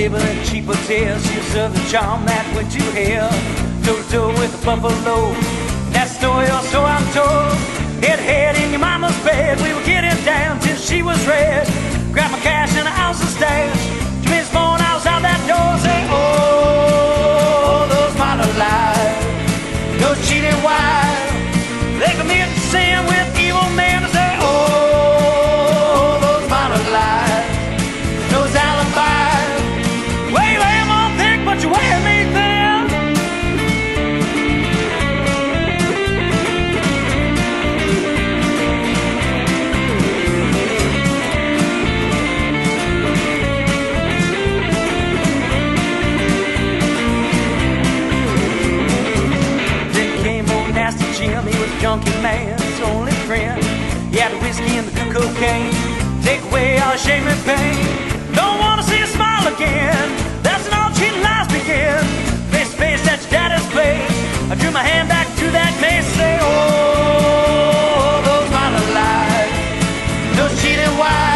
table in a cheap hotel. She observed the charm that went to hell. Toe to toe with a buffalo. That story, or so I'm told. Head in your mama's bed. We were getting down till she was red. Grabbed my cash and a house of stash. 2 minutes more and I was out that door. Say, oh, those modern lies, those cheating wives, they commit sin with evil men. I say, oh, those modern lies, those alibis. Well, you lay them on thick, but you wear me thin. Jim, he was a junkie man's only friend. He had the whiskey and the good cocaine. Take away all shame and pain. Don't wanna see a smile again. That's when all cheating lies begin. Face to face at your daddy's place. I drew my hand back to that mace. Say, oh, those minor lies, those cheating wives.